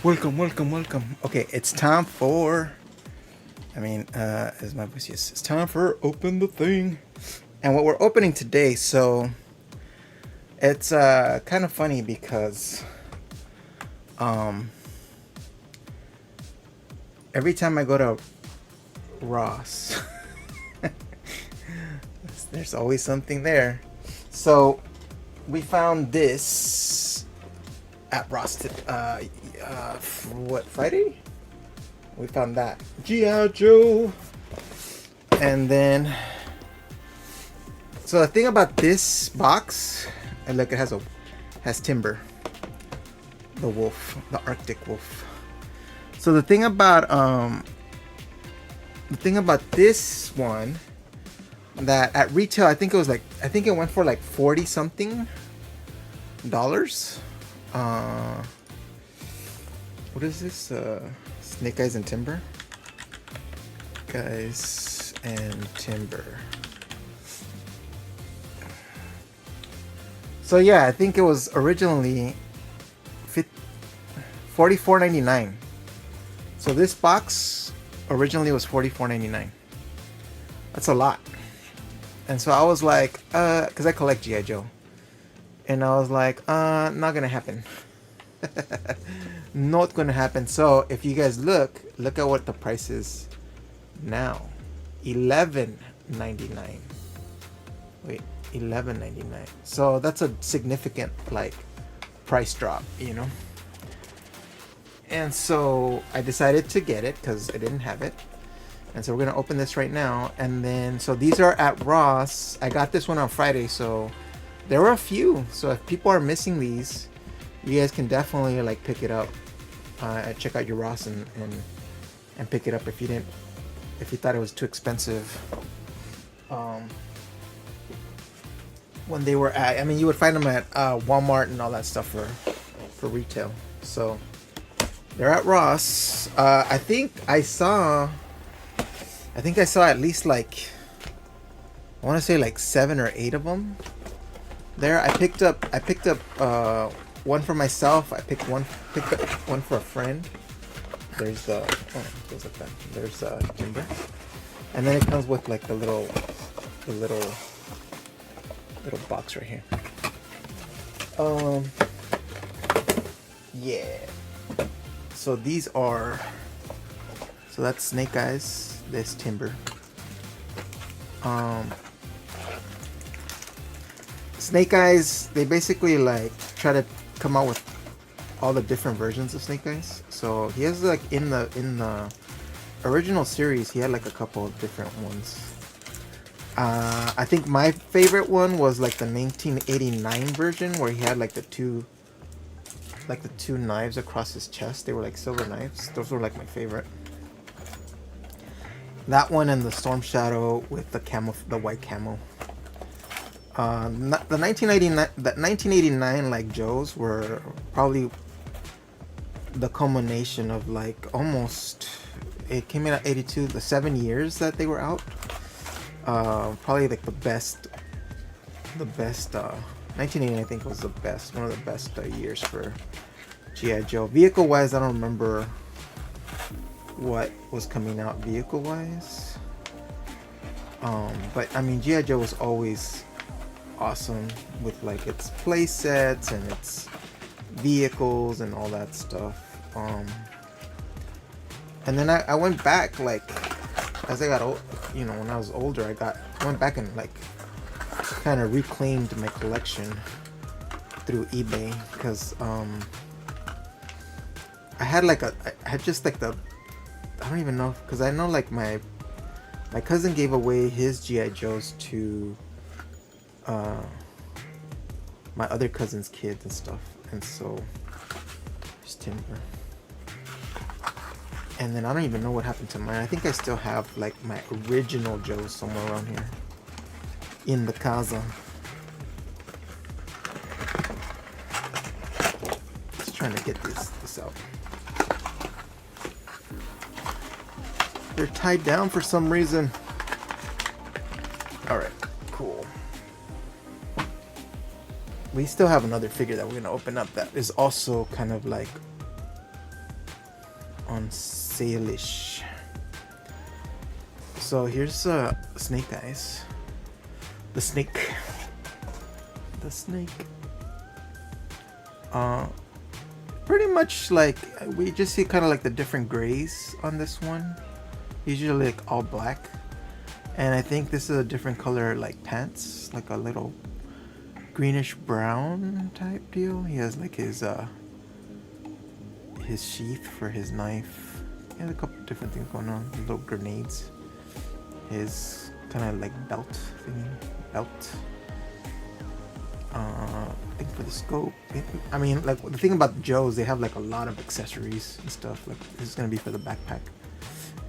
Welcome. Okay, it's time for. As my voice is, it's time for open the thing, and what we're opening today. So, it's kind of funny because, um, every time I go to Ross, there's always something there. So, we found this at Ross. What, Friday? We found that G.I. Joe. And then, so the thing about this box, and look, it has Timber, the wolf, the Arctic wolf. So the thing about this one, that at retail I think it went for like $40 something. What is this? Snake Eyes and Timber. Guys and Timber. So yeah, I think it was originally $44.99. So this box originally was $44.99. That's a lot. And so I was like, because I collect G.I. Joe. And I was like, not gonna happen. Not gonna happen. So if you guys look at what the price is now. $11.99. Wait, $11.99. So that's a significant price drop, you know. And so I decided to get it because I didn't have it. And so we're gonna open this right now. And then so these are at Ross. I got this one on Friday, so there were a few. So if people are missing these, you guys can definitely pick it up. Check out your Ross and pick it up if you thought it was too expensive. When they were at, you would find them at Walmart and all that stuff for retail. So they're at Ross. I think I saw at least I want to say 7 or 8 of them there. I picked up one for myself. I picked up one for a friend. There's it goes like that. There's Timber, and then it comes with the little box right here. Yeah. So these are. So that's Snake Eyes. This Timber. Snake Eyes. They basically try to come out with all the different versions of Snake Eyes. So he has in the original series, he had a couple of different ones. I think my favorite one was the 1989 version where he had the two knives across his chest. They were silver knives. Those were my favorite. That one and the Storm Shadow with the white camo. The 1989 Joes were probably the culmination of almost, it came in at 82, the 7 years that they were out. Probably the best 1989 I think was the best, one of the best years for G.I. Joe. Vehicle wise, I don't remember what was coming out vehicle wise. But G.I. Joe was always awesome with its play sets and its vehicles and all that stuff. And then I went back as I got old, when I was older, I went back and kind of reclaimed my collection through eBay because I had I had just I don't even know, because I know my cousin gave away his G.I. Joes to my other cousin's kids and stuff, and so there's Timber. And then I don't even know what happened to mine. I think I still have my original Joes somewhere around here in the casa. Just trying to get this out. They're tied down for some reason. All right, cool. We still have another figure that we're gonna open up that is also kind of on Salish. So here's Snake Eyes. The snake. The snake. Pretty much like we just see kind of like the different grays on this one. Usually like all black. And I think this is a different color like pants, like a little greenish brown type deal. He has like his sheath for his knife. He has a couple different things going on. Little grenades. His kind of like belt thingy. Belt. I think for the scope. I mean, like the thing about the Joes, they have like a lot of accessories and stuff. Like this is gonna be for the backpack.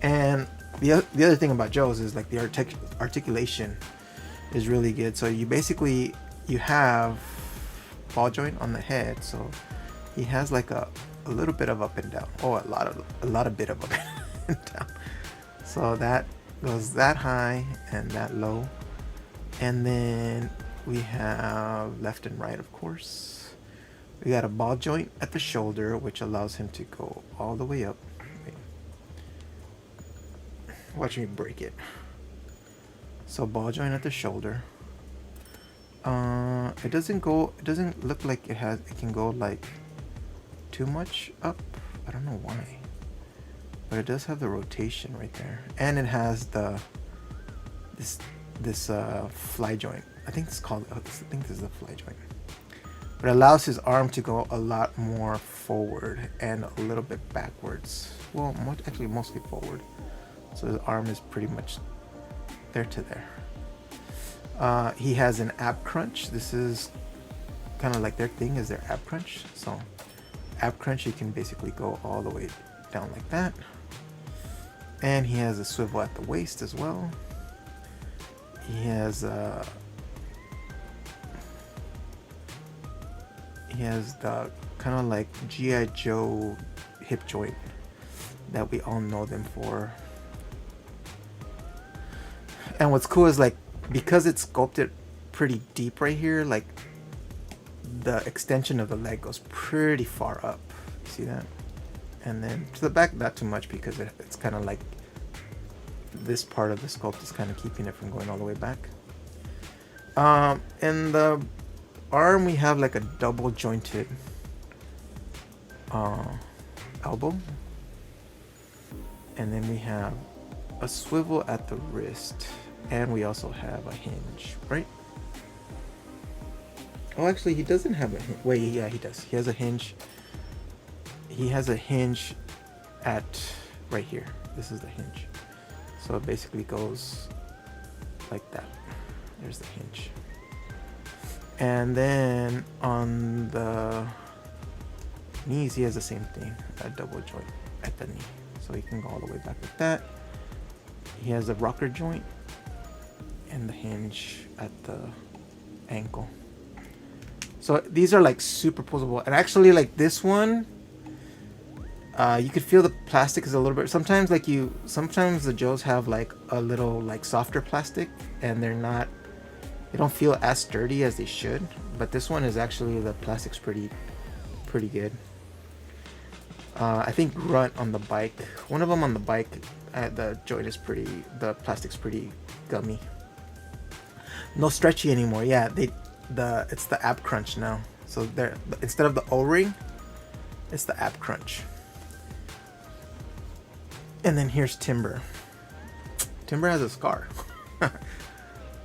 And the other thing about Joe's is like the articulation is really good. So you have ball joint on the head, so he has like a little bit of up and down. Oh, a lot of bit of up and down. So that goes that high and that low, and then we have left and right, of course. We got a ball joint at the shoulder, which allows him to go all the way up. Watch me break it. So ball joint at the shoulder. It doesn't look like it can go like too much up. I don't know why. But it does have the rotation right there. And it has this fly joint. I think this is the fly joint. But it allows his arm to go a lot more forward and a little bit backwards. Well, mostly forward. So his arm is pretty much there to there. He has an ab crunch. This is kind of like their thing is their ab crunch. So ab crunch, you can basically go all the way down like that. And he has a swivel at the waist as well. He has the kind of like G.I. Joe hip joint that we all know them for. And what's cool is like because it's sculpted pretty deep right here, like the extension of the leg goes pretty far up. See that? And then to the back, not too much because it's kind of like this part of the sculpt is kind of keeping it from going all the way back. In the arm, we have like a double jointed elbow, and then we have a swivel at the wrist, and we also have a hinge, right? Oh, actually, he doesn't have a hinge. Wait, yeah, he does. He has a hinge. He has a hinge at right here. This is the hinge. So it basically goes like that. There's the hinge. And then on the knees, he has the same thing, a double joint at the knee. So he can go all the way back like that. He has a rocker joint and the hinge at the ankle. So these are like super posable. And actually like this one, you could feel the plastic is a little bit, sometimes the Joes have like a little like softer plastic and they don't feel as sturdy as they should. But this one is actually, the plastic's pretty good. I think Grunt on the bike, one of them on the bike, the joint is the plastic's pretty gummy. No stretchy anymore. Yeah, it's the ab crunch now. So there, instead of the O-ring, it's the ab crunch. And then here's Timber. Timber has a scar.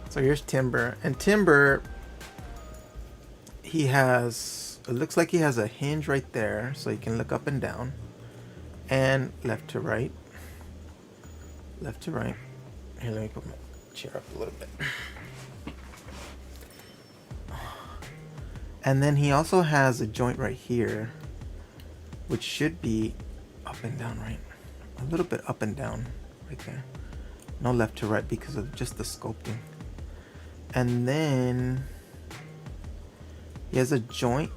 So here's Timber, and Timber, it looks like he has a hinge right there, so you can look up and down, and left to right. Left to right. Here, let me put my chair up a little bit. And then he also has a joint right here, which should be up and down, right? A little bit up and down right there. No left to right because of just the sculpting. And then he has a joint.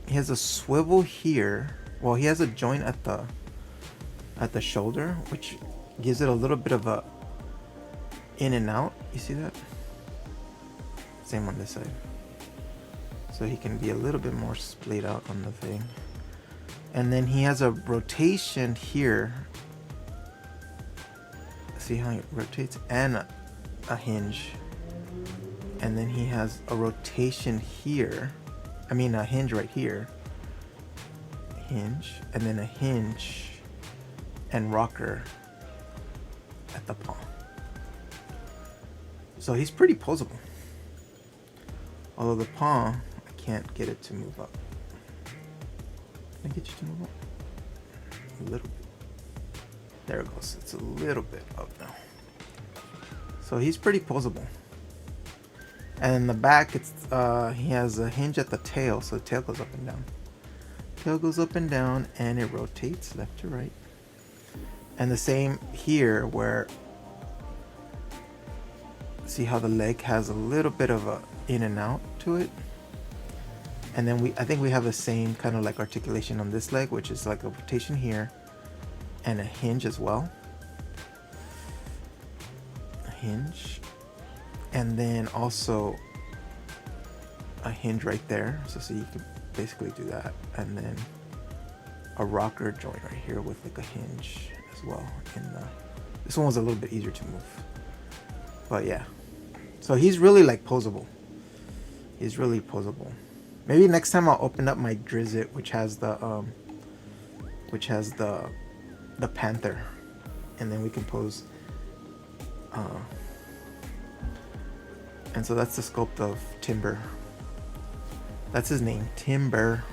He has a swivel here. Well, he has a joint at the shoulder, which gives it a little bit of a in and out. You see that? Same on this side. So he can be a little bit more splayed out on the thing. And then he has a rotation here. See how he rotates? And a hinge. And then he has a rotation here. I mean a hinge right here. Hinge. And then a hinge and rocker at the paw. So he's pretty posable. Although the paw, I can't get it to move up. Can I get you to move up? A little bit. There it goes. It's a little bit up now. So he's pretty posable. And in the back, it's he has a hinge at the tail, so the tail goes up and down. Tail goes up and down, and it rotates left to right. And the same here, where see how the leg has a little bit of a in and out to it. And then I think we have the same kind of like articulation on this leg, which is like a rotation here and a hinge as well. A hinge. And then also a hinge right there. So you can basically do that. And then a rocker joint right here with like a hinge as well. This one was a little bit easier to move. But yeah. So he's really like posable. He's really posable. Maybe next time I'll open up my Drizzt, which has the panther, and then we can pose. And so that's the sculpt of Timber. That's his name, Timber.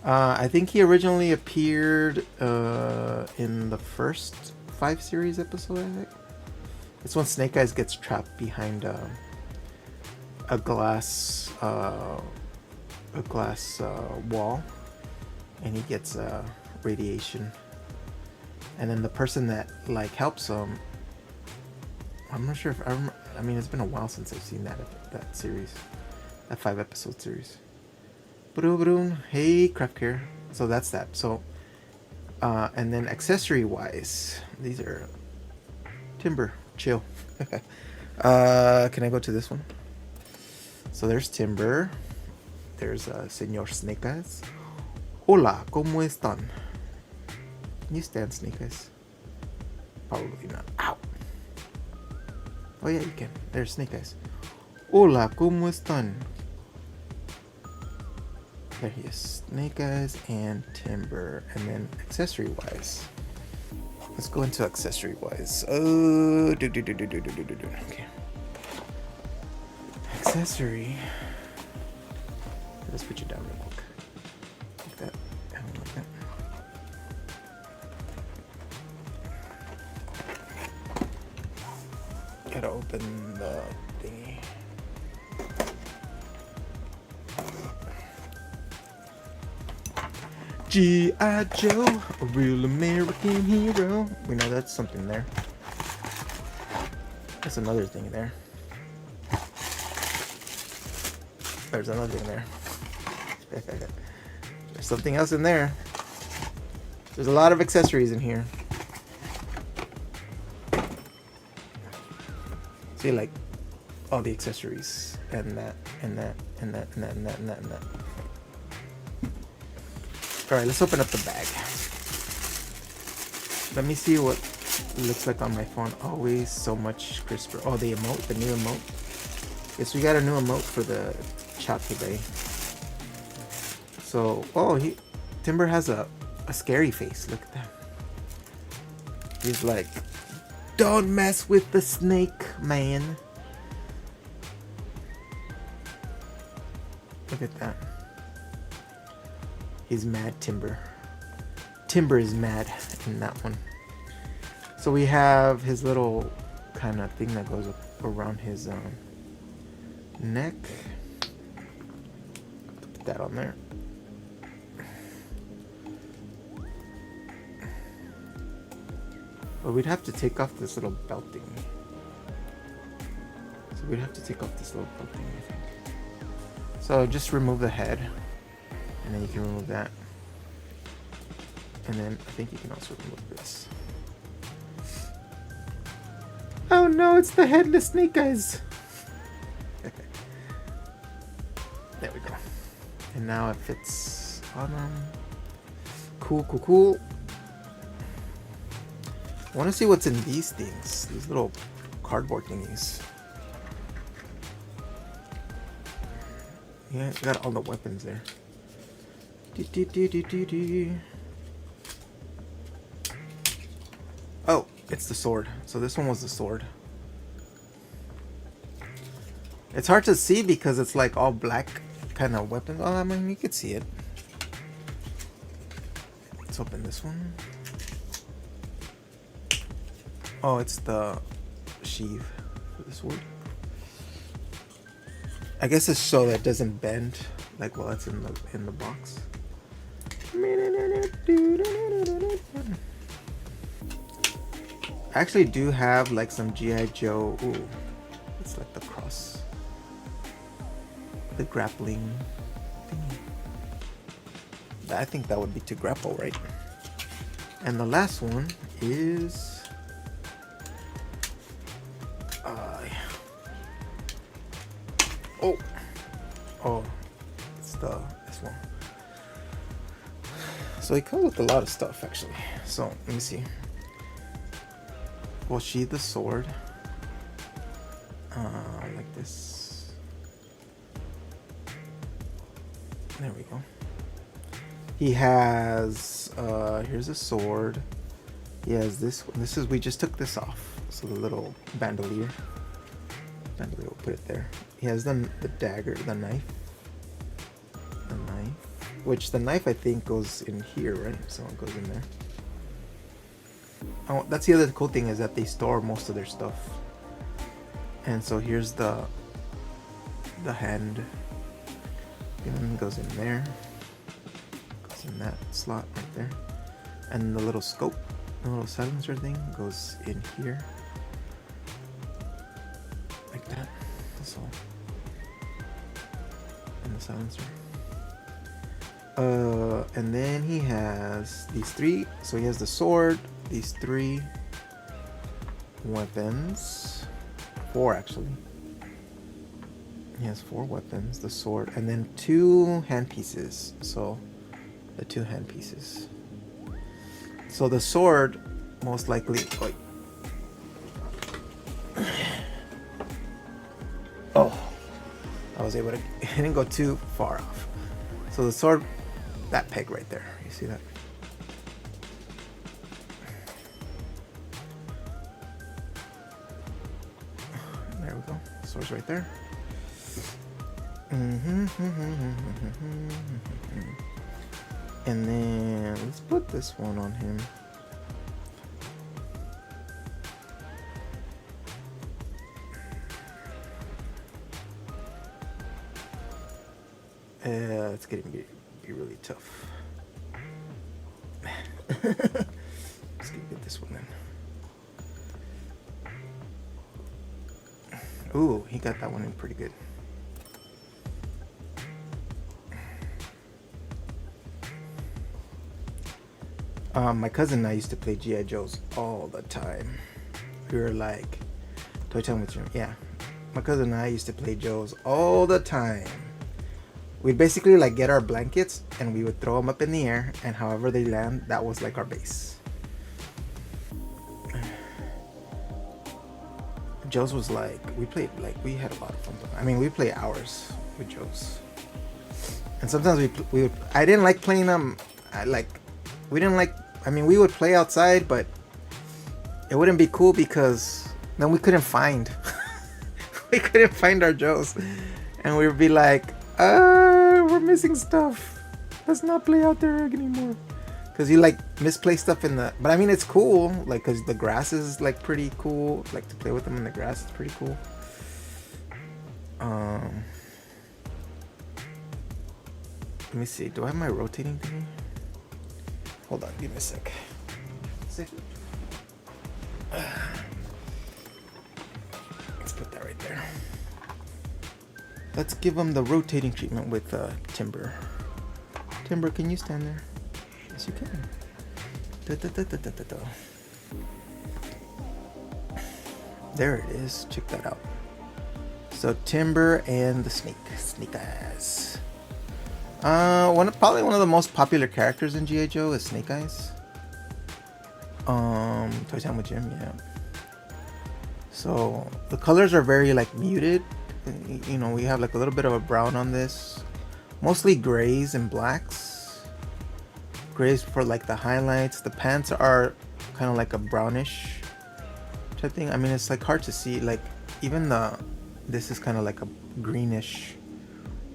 I think he originally appeared in the first 5 series episode, I think. It's when Snake Eyes gets trapped behind a glass wall, and he gets radiation. And then the person that like helps him, I'm not sure if I remember. I mean, it's been a while since I've seen that series, that 5 episode series. Hey, Craft Care. So that's that. So, and then accessory wise, these are Timber. Chill. Can I go to this one? So there's Timber. There's Señor Snake Eyes. Hola, ¿cómo están? Can you stand, Snake Eyes? Probably not. Ow! Oh yeah, you can. There's Snake Eyes. Hola, ¿cómo están? There he is. Snake Eyes and Timber. And then accessory wise. Let's go into accessory wise. Okay. Accessory. Let's put you down real quick. Like that. And like that. Gotta open the thingy. G.I. Joe, a real American hero. We know that's something there. That's another thing there. There's another thing there. There's something else in there. There's a lot of accessories in here. See, like all the accessories and that and that and that and that and that and that and that. Alright, let's open up the bag. Let me see what it looks like on my phone. Always so much crisper. Oh, the emote, the new emote. Yes, we got a new emote for the chat today. So, Timber has a scary face. Look at that. He's like, don't mess with the snake, man. Look at that. He's mad, Timber. Timber is mad in that one. So we have his little kind of thing that goes up around his neck. Put that on there. But we'd have to take off this little belt thing. So we'd have to take off this little belt thing, I think. So just remove the head. And then you can remove that. And then I think you can also remove this. Oh no, it's the headless Snake Eyes. There we go. And now it fits on him. Cool, cool, cool. I want to see what's in these things. These little cardboard thingies. Yeah, got all the weapons there. Oh, it's the sword. So this one was the sword. It's hard to see because it's like all black kind of weapon. Oh, I mean, you could see it. Let's open this one. Oh, it's the sheath for the sword. I guess it's so that it doesn't bend like while it's in the box. I actually do have like some G.I. Joe. Ooh, it's like the cross, the grappling thingy. I think that would be to grapple, right? And the last one is oh, it's this one. So it comes with a lot of stuff actually. So let me see. We'll sheath the sword like this. There we go. He has here's a sword. He has this one. This is, we just took this off. So the little bandolier. We'll put it there. He has the dagger, the knife. Which the knife I think goes in here, right? So it goes in there. Oh, that's the other cool thing, is that they store most of their stuff. And so here's the hand. And then it goes in there. Goes in that slot right there. And the little scope, the little silencer thing goes in here. Like that. That's all. And the silencer. And then he has these three. So he has the sword, these three weapons. 4 actually. He has 4 weapons, the sword, and then 2 hand pieces. So the 2 hand pieces. So the sword most likely. Oh, I was able to. It didn't go too far off. So the sword, that peg right there. You see that? There we go. The sword's right there. And then let's put this one on him. It's getting to be really tough. Let's get this one in. Ooh, he got that one in pretty good. My cousin and I used to play G.I. Joes all the time. We were like, Toy Time with you. Yeah, my cousin and I used to play Joes all the time. We'd basically like get our blankets and we would throw them up in the air, and however they land, that was like our base. Joe's was like, we played, like, we had a lot of fun. I mean, we play hours with Joe's. And sometimes we would, I didn't like playing them, we would play outside, but it wouldn't be cool because then we couldn't find, we couldn't find our Joe's. And we would be like, we're missing stuff. Let's not play out there anymore. Because you like misplace stuff in the, but I mean, it's cool, like, because the grass is like pretty cool, like to play with them in the grass is pretty cool. Let me see, do I have my rotating thingy? Hold on, give me a sec. Let's put that right there. Let's give him the rotating treatment with Timber. Timber, can you stand there? Yes, you can. There it is. Check that out. So Timber and the snake eyes. Probably one of the most popular characters in G.I. Joe is Snake Eyes. Toy Time with Jim, yeah. So the colors are very like muted. You know, we have like a little bit of a brown on this. Mostly grays and blacks. Grays for like the highlights. The pants are kind of like a brownish type thing. I mean, it's like hard to see. Like even this is kind of like a greenish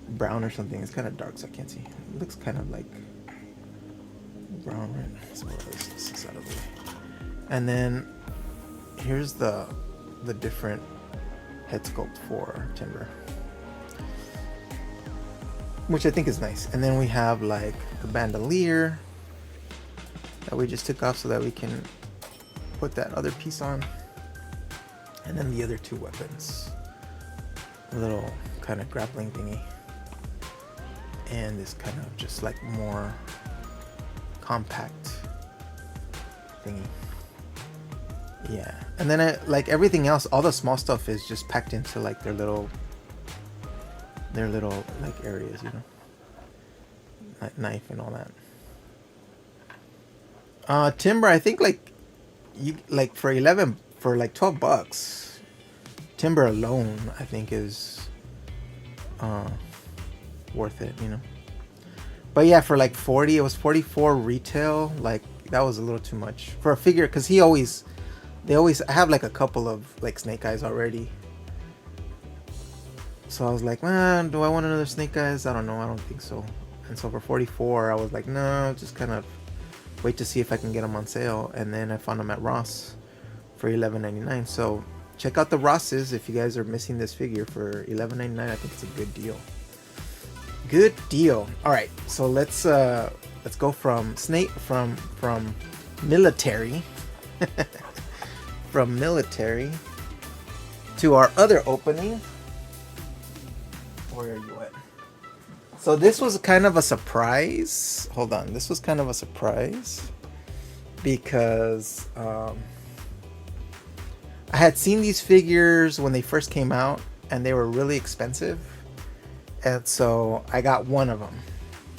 brown or something. It's kind of dark, so I can't see. It looks kind of like brown, right? So this is out of the way. And then here's the different head sculpt for Timber, which I think is nice. And then we have like the bandolier that we just took off so that we can put that other piece on. And then the other two weapons, a little kind of grappling thingy, and this kind of just like more compact thingy. Yeah, and then like everything else, all the small stuff is just packed into like their little like areas, you know, like knife and all that. Timber, I think like you like for like $12, Timber alone I think is worth it, you know. But yeah, for like 40, it was 44 retail. Like that was a little too much for a figure, because they always I have like a couple of like Snake Eyes already. So I was like, man, do I want another Snake Eyes? I don't know, I don't think so. And so for 44, I was like, no, just kind of wait to see if I can get them on sale. And then I found them at Ross for $11.99. So check out the Rosses if you guys are missing this figure for $11.99. I think it's a good deal. Good deal. All right, so let's go from military from military to our other opening. Where are you at? So this was kind of a surprise. Hold on, this was kind of a surprise because I had seen these figures when they first came out and they were really expensive. And so I got one of them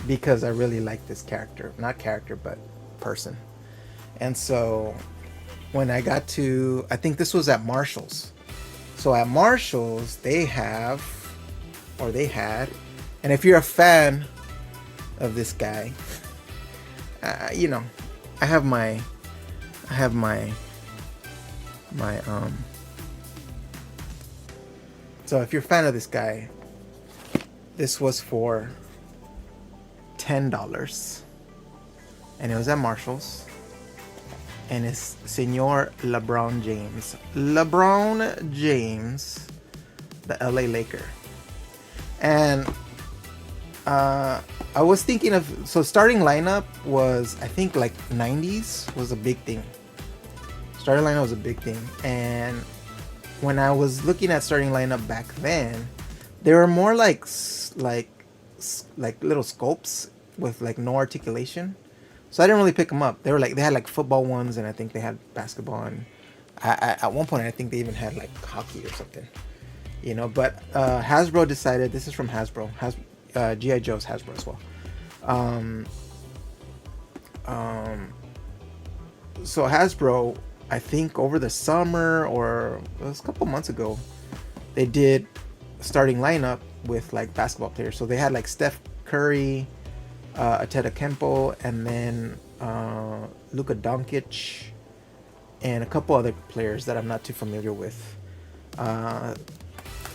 because I really like this character. Not character, but person. And so when I got to, I think this was at Marshall's. So at Marshall's, they had, and if you're a fan of this guy, you know, I have my so if you're a fan of this guy, this was for $10, and it was at Marshall's, and it's Senor LeBron James. LeBron James, the LA Laker. And I was thinking of, so starting lineup was, I think like 90s was a big thing. Starting lineup was a big thing, and when I was looking at starting lineup back then, they were more like little sculpts with like no articulation. So I didn't really pick them up. They had like football ones, and I think they had basketball, and at one point I think they even had like hockey or something, you know. But Hasbro decided, this is from Hasbro, G.I. Joe's Hasbro as well. So Hasbro, I think over the summer, or it was a couple months ago, they did starting lineup with like basketball players. So they had like Steph Curry, Antetokounmpo, and then Luka Doncic, and a couple other players that I'm not too familiar with. I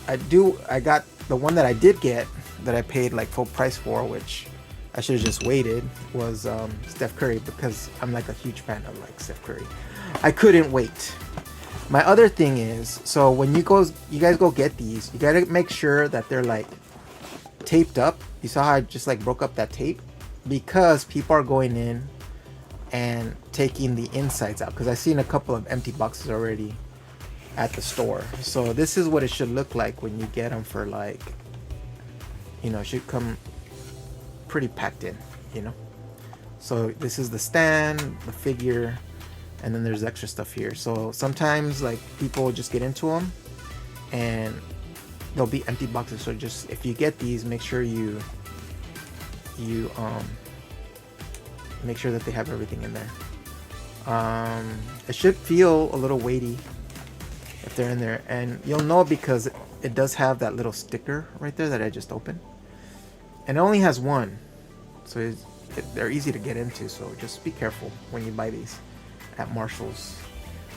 got the one that I did get, that I paid like full price for, which I should have just waited, was Steph Curry, because I'm like a huge fan of like Steph Curry. I couldn't wait. My other thing is, so when you guys go get these, you gotta make sure that they're like taped up. You saw how I just like broke up that tape, because people are going in and taking the insides out, because I've seen a couple of empty boxes already at the store. So this is what it should look like when you get them for like, you know, it should come pretty packed in, you know. So this is the stand, the figure, and then there's extra stuff here. So sometimes like people just get into them and there'll be empty boxes. So just, if you get these, make sure you you make sure that they have everything in there. It should feel a little weighty if they're in there, and you'll know because it does have that little sticker right there that I just opened, and it only has one, so they're easy to get into. So just be careful when you buy these at Marshall's.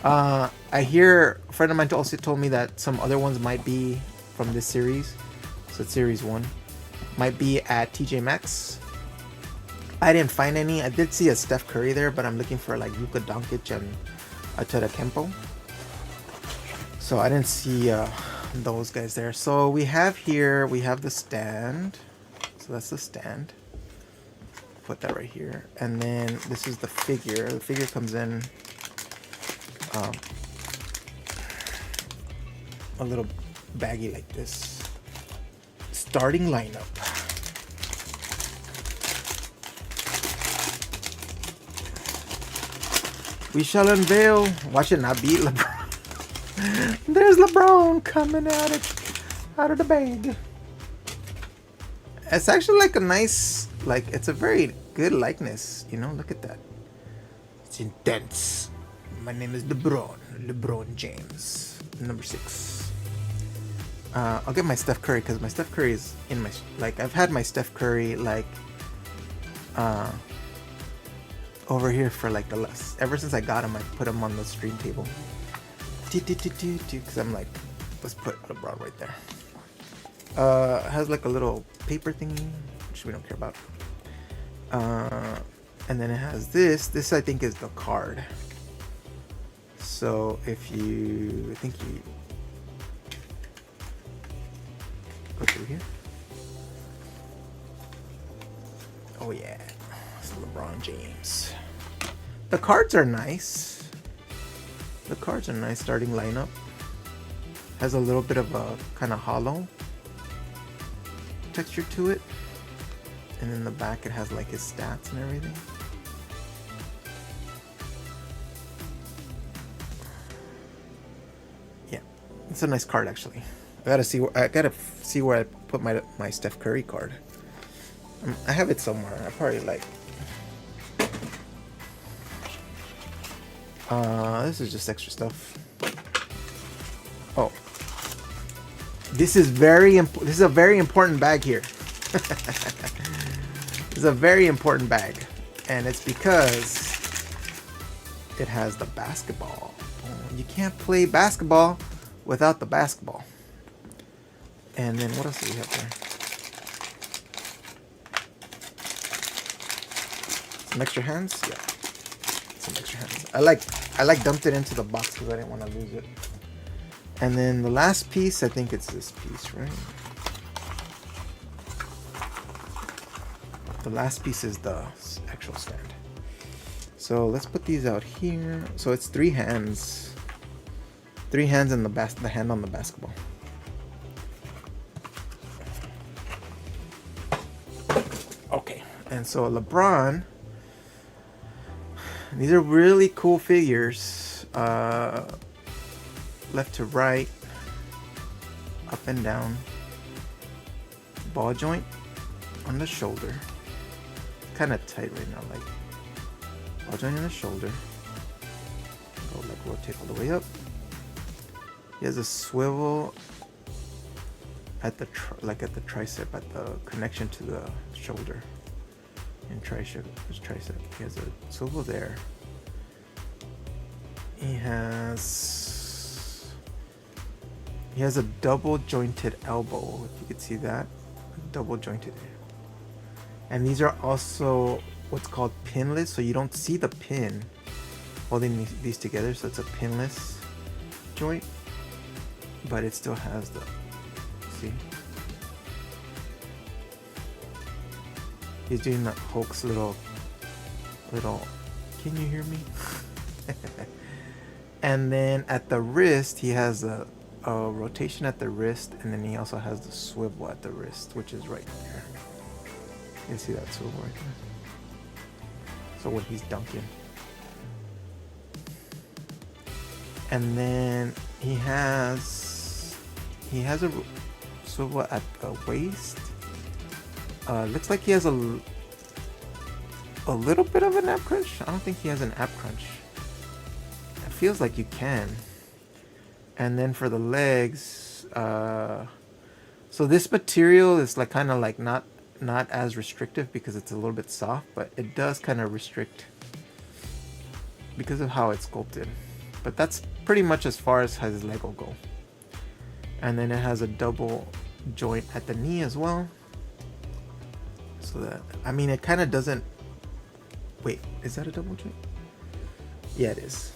I hear a friend of mine also told me that some other ones might be from this series, so it's series 1, might be at TJ Maxx. I didn't find any. I did see a Steph Curry there, but I'm looking for like Luka Doncic and a Tada Kempo. So I didn't see those guys there. So we have here, we have the stand. So that's the stand. Put that right here. And then this is the figure. The figure comes in a little baggie like this. Starting lineup. We shall unveil. Watch it not beat LeBron. There's LeBron coming out of the bag. It's actually like a nice, like it's a very good likeness. You know, look at that. It's intense. My name is LeBron James, number 6. I'll get my Steph Curry because my Steph Curry is in my, like I've had my Steph Curry like over here for like the last, ever since I got him. I put him on the stream table because I'm like, let's put LeBron right there. It has like a little paper thingy, which we don't care about. And then it has this I think is the card. So if you, I think you go through here. Oh yeah, it's LeBron James. The cards are nice. The cards are nice. Starting lineup. Has a little bit of a kind of hollow texture to it. And in the back it has like his stats and everything. Yeah, it's a nice card actually. I gotta see where I put my Steph Curry card. I have it somewhere. I probably like. This is just extra stuff. Oh, this is this is a very important bag here. This is a very important bag, and it's because it has the basketball. Oh, you can't play basketball without the basketball. And then what else do we have there? Some extra hands? Yeah. Some extra hands. I like dumped it into the box because I didn't want to lose it. And then the last piece, I think it's this piece, right? The last piece is the actual stand. So let's put these out here. So it's 3 hands. 3 hands and the hand on the basketball. Okay, and so LeBron, these are really cool figures. Left to right, up and down. Ball joint on the shoulder. Kind of tight right now, like ball joint on the shoulder. Go like rotate all the way up. He has a swivel at the tricep, at the connection to the shoulder and tricep. He has a swivel there. He has a double jointed elbow, if you could see that. Double jointed. And these are also what's called pinless, so you don't see the pin holding these together, so it's a pinless joint, but it still has the, see? He's doing the Hulk's little, can you hear me? And then at the wrist, he has a rotation at the wrist, and then he also has the swivel at the wrist, which is right there. You see that swivel right there? So when he's dunking. And then he has a swivel at the waist. Looks like he has a a little bit of an app crunch. I don't think he has an app crunch. It feels like you can. And then for the legs, so this material is like kind of like not as restrictive because it's a little bit soft, but it does kind of restrict because of how it's sculpted. But that's pretty much as far as his leg will go. And then it has a double joint at the knee as well. So that, I mean, it kind of doesn't, wait, is that a double joint? Yeah, it is.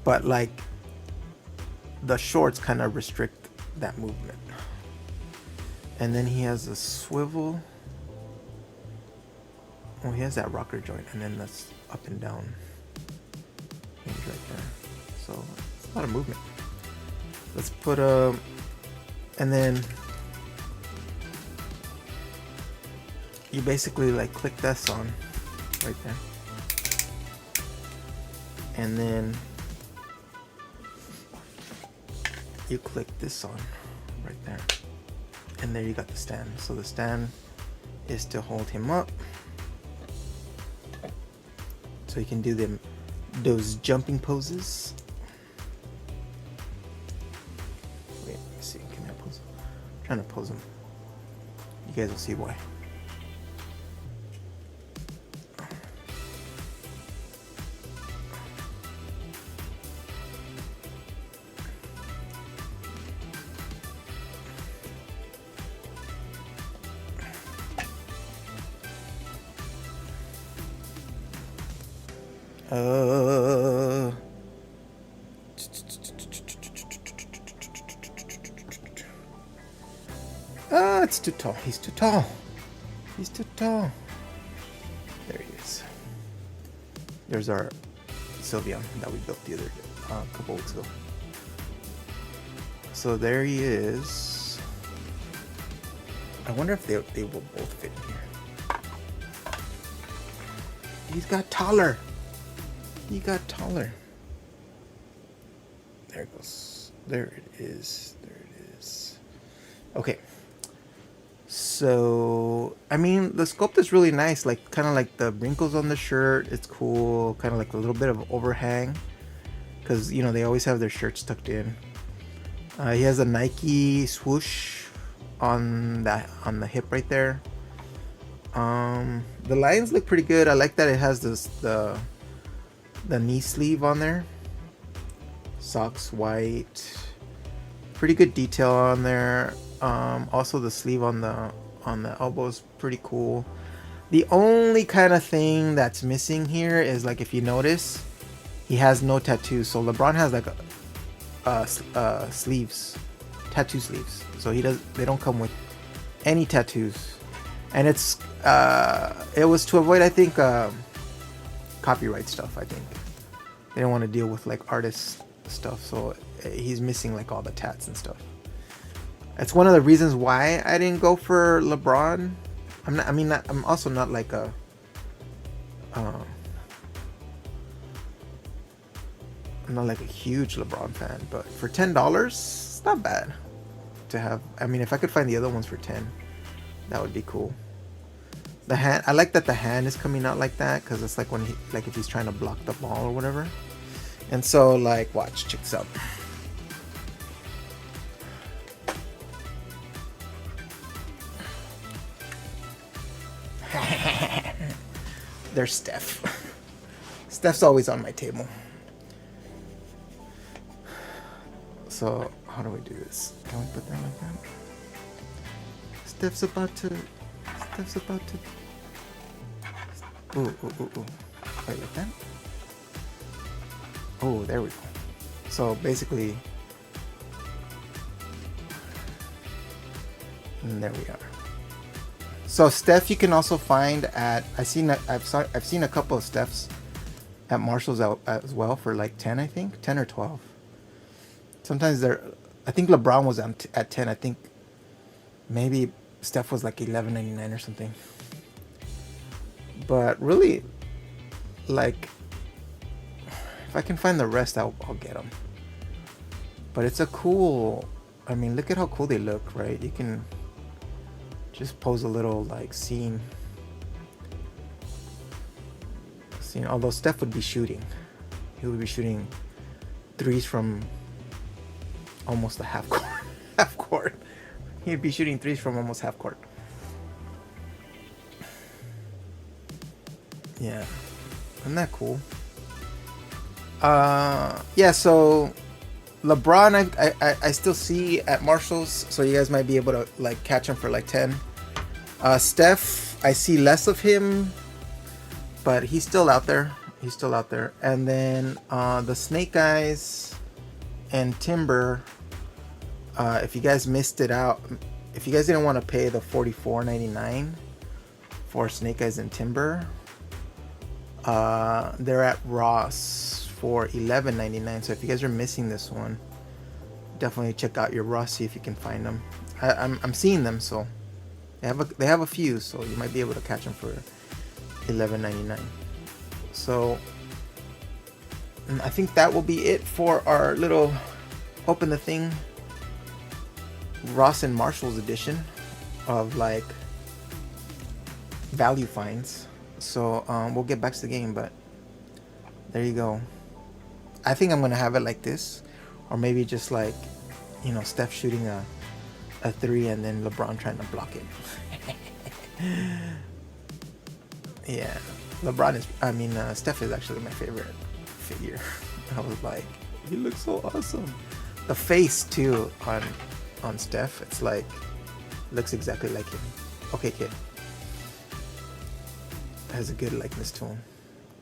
But like the shorts kind of restrict that movement. And then he has a swivel. Oh, he has that rocker joint, and then that's up and down things right there. So it's a lot of movement. Let's put a, and then you basically like click this on right there, and then you click this on right there, and there you got the stand. So the stand is to hold him up, so you can do those jumping poses. Wait, let me see. Can I pose him? I'm trying to pose him. You guys will see why. It's too tall. He's too tall. He's too tall. There he is. There's our Sylveon that we built the other couple weeks ago. So there he is. I wonder if they will both fit in here. He's got taller. He got taller. There it goes. There it is. There it is. Okay. So, I mean, the sculpt is really nice. Like, kind of like the wrinkles on the shirt. It's cool. Kind of like a little bit of overhang. Because, you know, they always have their shirts tucked in. He has a Nike swoosh on the hip right there. The lines look pretty good. I like that it has the knee sleeve on there. Socks white. Pretty good detail on there. Also the sleeve on the elbow is pretty cool. The only kind of thing that's missing here is, like, if you notice, he has no tattoos. So LeBron has like sleeves, tattoo sleeves. So they don't come with any tattoos, and it was to avoid, I think, copyright stuff. I think they don't want to deal with like artist stuff, so he's missing like all the tats and stuff. That's one of the reasons why I didn't go for LeBron. I'm also not like a I'm not like a huge LeBron fan, but for $10, it's not bad to have. I mean, if I could find the other ones for 10, that would be cool. The hand, I like that the hand is coming out like that, because it's like when if he's trying to block the ball or whatever. And so, like, watch, check this out. There's Steph. Steph's always on my table. So, how do we do this? Can we put that like that? Steph's about to... Ooh. Wait, like that? Oh, there we go. So, basically... And there we are. So Steph, you can also find at I've seen a couple of Stephs at Marshall's out as well for like 10, I think 10 or 12. Sometimes I think LeBron was at 10. I think maybe Steph was like $11.99 or something. But really, like, if I can find the rest, I'll get them. But it's a cool. I mean, look at how cool they look, right? You can just pose a little like scene See, although Steph would be shooting, he would be shooting threes from almost the half court. Half court. He'd be shooting threes from almost half court. Yeah, isn't that cool? Yeah. So LeBron, I still see at Marshalls, so you guys might be able to like catch him for like 10. Steph, I see less of him, but he's still out there. He's still out there. And then the Snake Eyes and Timber. If you guys missed it out, if you guys didn't want to pay the $44.99 for Snake Eyes and Timber, they're at Ross for $11.99. So if you guys are missing this one, definitely check out your Ross, see if you can find them. I'm seeing them, so they have a few, so you might be able to catch them for $11.99. So I think that will be it for our little open the thing Ross and Marshall's edition of like value finds. So we'll get back to the game, but there you go. I think I'm gonna have it like this, or maybe just like, you know, Steph shooting a three and then LeBron trying to block it. Yeah, Steph is actually my favorite figure. I was like, he looks so awesome. The face too on Steph, it's like, looks exactly like him. Okay, kid. Has a good likeness to him.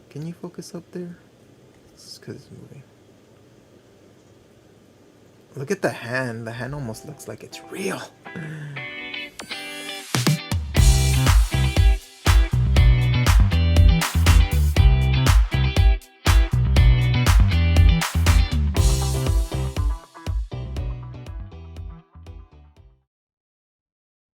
Can you focus up there? It's because it's moving. Look at the hand. The hand almost looks like it's real.